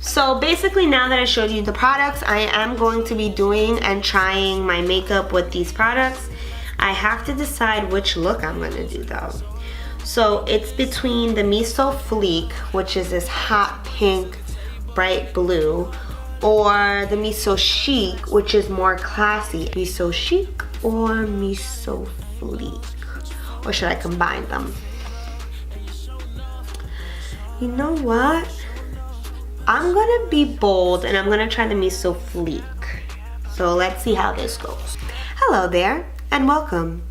So basically, now that I showed you the products, I am going to be doing and trying my makeup with these products. I have to decide which look I'm gonna do though. So it's between the Miso Fleek, which is this hot pink, bright blue, or the Miso Chic, which is more classy. Miso Chic or Miso Fleek? Or should I combine them? You know what? I'm gonna be bold and I'm gonna try the Miso Fleek. So let's see how this goes. Hello there and welcome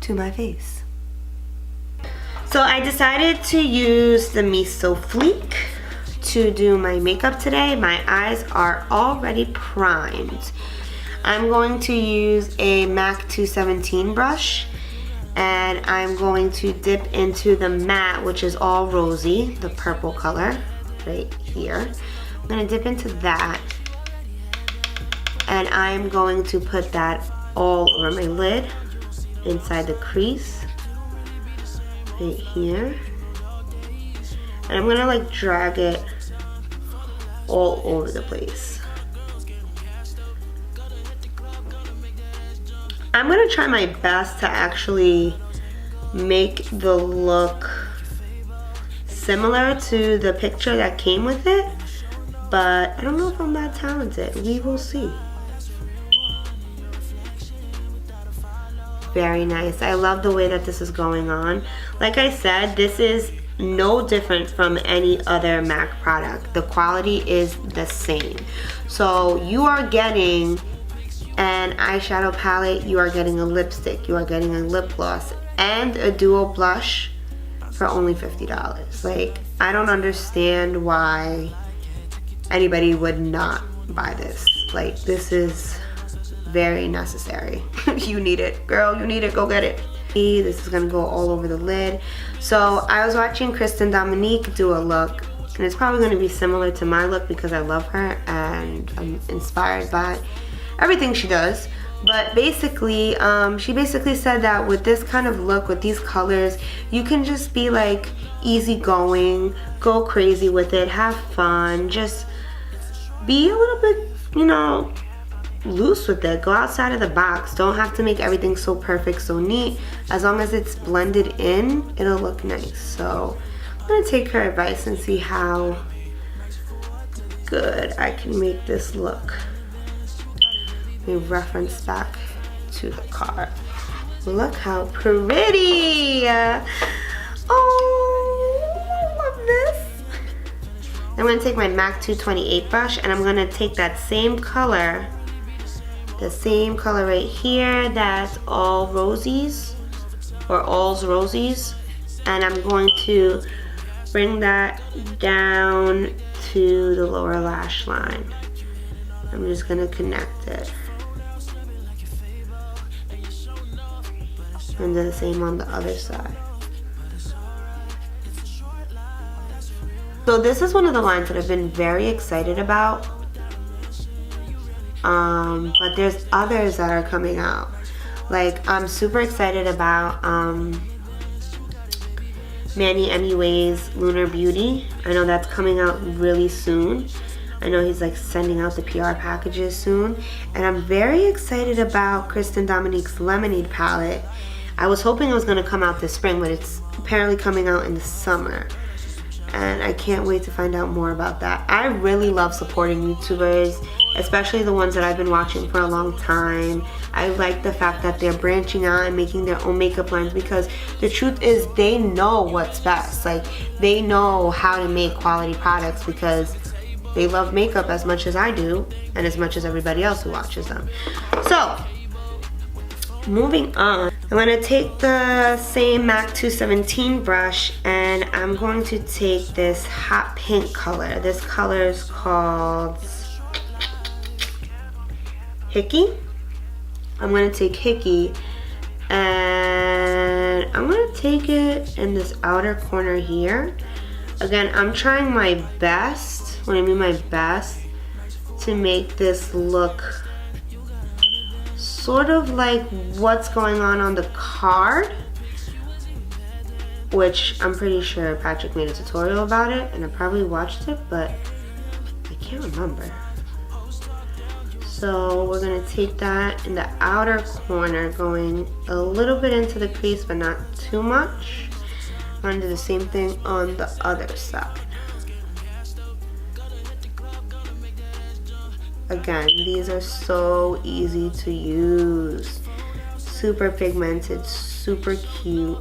to my face. So I decided to use the Miso Fleek to do my makeup today. My eyes are already primed. I'm going to use a MAC 217 brush and I'm going to dip into the matte, which is all rosy, the purple color right here. I'm gonna dip into that and I'm going to put that all over my lid, inside the crease, right here. And I'm gonna like drag it all over the place. I'm gonna try my best to actually make the look similar to the picture that came with it, but I don't know if I'm that talented. We will see. Very nice. I love the way that this is going on. Like I said, this is no different from any other MAC product. The quality is the same. So you are getting an eyeshadow palette, you are getting a lipstick, you are getting a lip gloss, and a dual blush for only $50. Like, I don't understand why anybody would not buy this. Like, this is very necessary. You need it, girl, you need it, go get it. This is gonna go all over the lid. So I was watching Kristen Dominique do a look, and it's probably gonna be similar to my look because I love her and I'm inspired by everything she does. But basically, she basically said that with this kind of look, with these colors, you can just be like easygoing, go crazy with it, have fun, just be a little bit, you know, loose with it. Go outside of the box. Don't have to make everything so perfect, so neat. As long as it's blended in, it'll look nice. So I'm gonna take her advice and see how good I can make this look. We reference back to the card. Look how pretty! Oh, I love this. I'm gonna take my MAC 228 brush and I'm gonna take that same color, the same color right here, that's all rosies, or all's rosies, and I'm going to bring that down to the lower lash line. I'm just gonna connect it. And then the same on the other side. So this is one of the lines that I've been very excited about. But there's others that are coming out. Like, I'm super excited about Manny MUA's Lunar Beauty. I know that's coming out really soon. I know he's like sending out the PR packages soon. And I'm very excited about Kristen Dominique's Lemonade palette. I was hoping it was gonna come out this spring, but it's apparently coming out in the summer. And I can't wait to find out more about that. I really love supporting YouTubers, especially the ones that I've been watching for a long time. I like the fact that they're branching out and making their own makeup lines, because the truth is they know what's best. Like, they know how to make quality products because they love makeup as much as I do and as much as everybody else who watches them. So, moving on, I'm gonna take the same MAC 217 brush and I'm going to take this hot pink color. This color is called Hickey. I'm gonna take Hickey and I'm gonna take it in this outer corner here. Again, I'm trying my best, when I mean my best, to make this look sort of like what's going on the card, which I'm pretty sure Patrick made a tutorial about it and I probably watched it, but can't remember. So we're gonna take that in the outer corner, going a little bit into the crease, but not too much. I'm gonna do the same thing on the other side. Again, these are so easy to use. Super pigmented, super cute.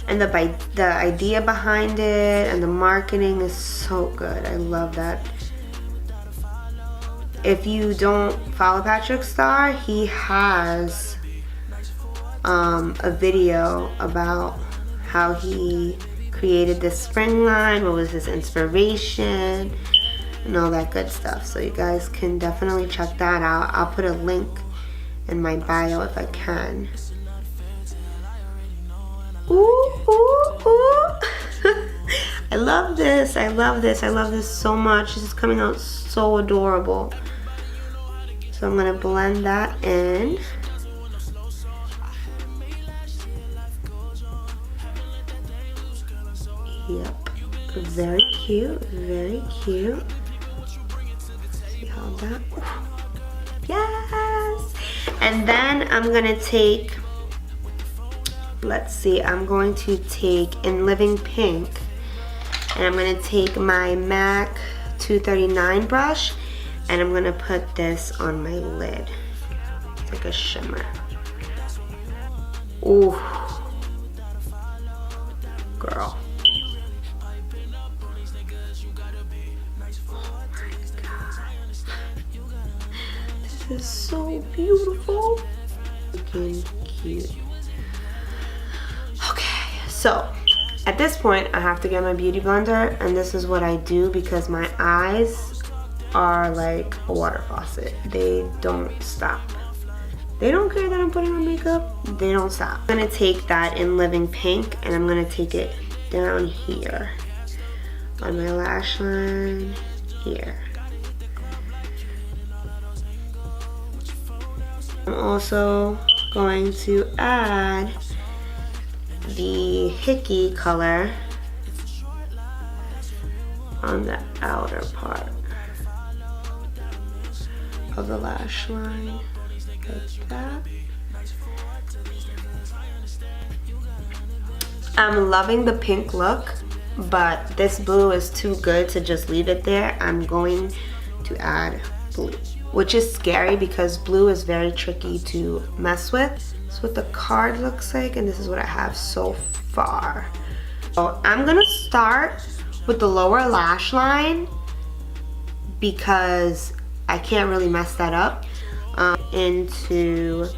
And the idea behind it and the marketing is so good. I love that. If you don't follow Patrick Starrr, he has a video about how he created this spring line, what was his inspiration, and all that good stuff. So you guys can definitely check that out. I'll put a link in my bio if I can. Ooh, ooh, ooh. I love this. I love this. I love this so much. This is coming out so adorable. So I'm gonna blend that in. Yep, very cute, very cute. See how that, yes! And then I'm gonna take, let's see, I'm going to take in Living Pink, and I'm gonna take my MAC 239 brush, and I'm gonna put this on my lid. It's like a shimmer. Ooh, girl. Oh my God. This is so beautiful. Looking cute. Okay, so at this point I have to get my beauty blender, and this is what I do because my eyes are like a water faucet. They don't stop. They don't care that I'm putting on makeup. They don't stop. I'm gonna take that in Living Pink, and I'm gonna take it down here on my lash line here. I'm also going to add the Hickey color on the outer part of the lash line, like that. I'm loving the pink look, but this blue is too good to just leave it there. I'm going to add blue, which is scary because blue is very tricky to mess with. This is what the card looks like, and this is what I have so far. So I'm gonna start with the lower lash line because I can't really mess that up, into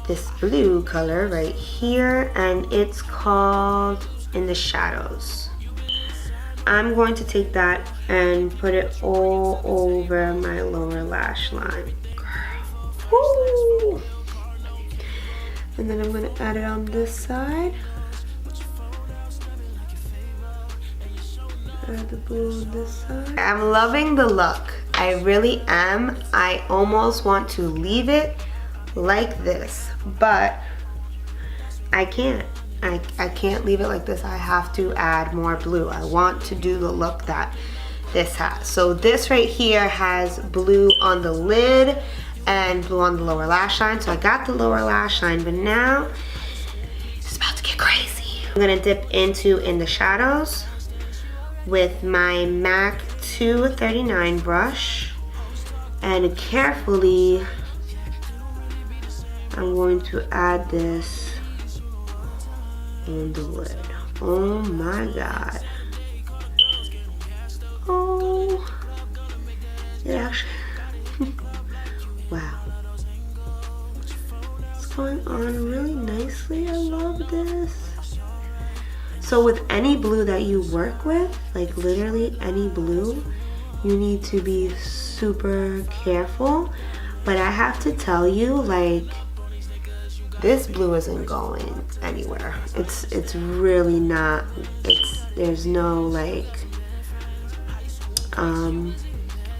this blue color right here, and it's called In the Shadows. I'm going to take that and put it all over my lower lash line. Woo! And then I'm going to add it on this side. Add the blue on this side. I'm loving the look. I really am. I almost want to leave it like this, but I can't. I can't leave it like this. I have to add more blue. I want to do the look that this has. So this right here has blue on the lid and blue on the lower lash line. So I got the lower lash line, but now it's about to get crazy. I'm gonna dip into In the Shadows with my MAC 239 brush, and carefully I'm going to add this on the lid. Oh my God. Oh, it actually, wow. It's going on really nicely. I love this. So with any blue that you work with, like literally any blue, you need to be super careful. But I have to tell you, like, this blue isn't going anywhere. It's really not, there's no like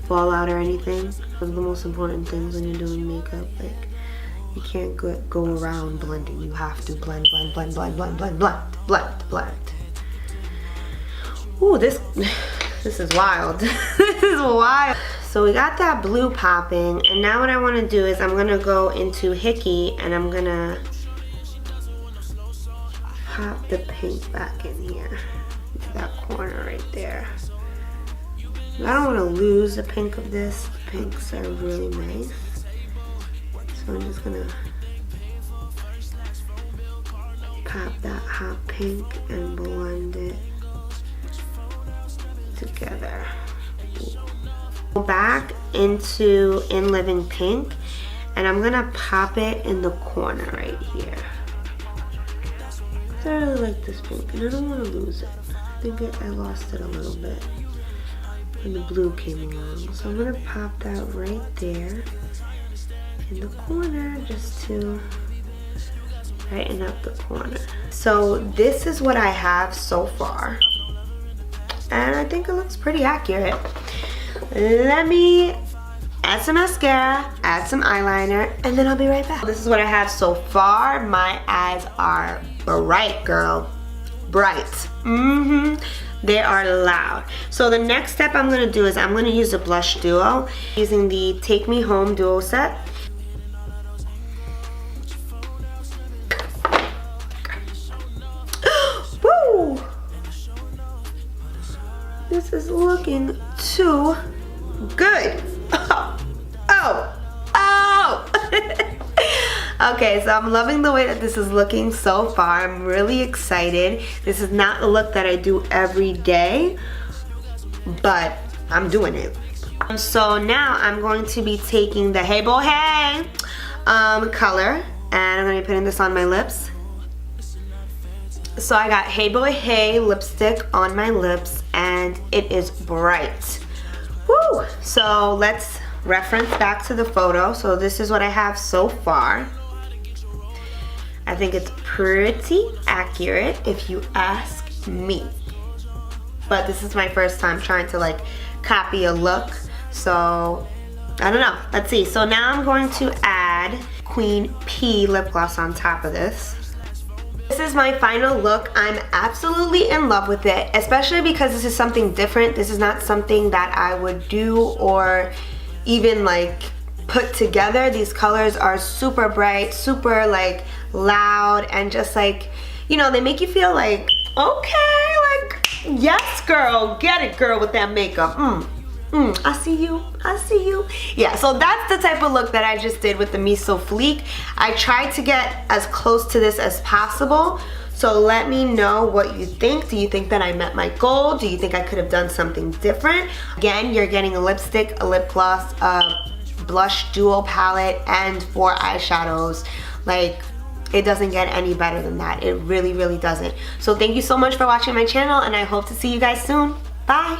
fallout or anything. One of the most important things when you're doing makeup, like, you can't go around blending. You have to blend, blend, blend, blend, blend, blend, blend, blend, blend. Ooh, this This is wild. This is wild. So we got that blue popping, and now what I want to do is I'm gonna go into Hickey and I'm gonna pop the pink back in here, into that corner right there. I don't want to lose the pink of this. The pinks are really nice. So I'm just gonna pop that hot pink and blend it together. Go back into In Living Pink, and I'm gonna pop it in the corner right here. I really like this pink, and I don't want to lose it. I think I lost it a little bit when the blue came along. So I'm gonna pop that right there in the corner, just to brighten up the corner. So this is what I have so far, and I think it looks pretty accurate. Let me add some mascara, add some eyeliner, and then I'll be right back. This is what I have so far. My eyes are bright, girl. Bright. They are loud. So the next step I'm gonna do is I'm gonna use the blush duo using the Take Me Home duo set. Woo! This is looking too good. Oh. Okay, so I'm loving the way that this is looking so far. I'm really excited. This is not a look that I do every day, but I'm doing it. So now I'm going to be taking the Hey Boy Hey color, and I'm going to be putting this on my lips. So I got Hey Boy Hey lipstick on my lips, and it is bright. Woo! So let's reference back to the photo. So this is what I have so far. I think it's pretty accurate if you ask me. But this is my first time trying to like copy a look. So I don't know. Let's see. So now I'm going to add Queen P lip gloss on top of this. This is my final look. I'm absolutely in love with it, especially because this is something different. This is not something that I would do or even like put together. These colors are super bright, super like loud, and just like, you know, they make you feel like, okay, like, yes girl, get it girl with that makeup. I see you, I see you. Yeah, so that's the type of look that I just did with the Miso Fleek. I tried to get as close to this as possible. So let me know what you think. Do you think that I met my goal? Do you think I could have done something different? Again, you're getting a lipstick, a lip gloss, a blush duo palette, and 4 eyeshadows. Like, it doesn't get any better than that. It really, really doesn't. So thank you so much for watching my channel, and I hope to see you guys soon. Bye.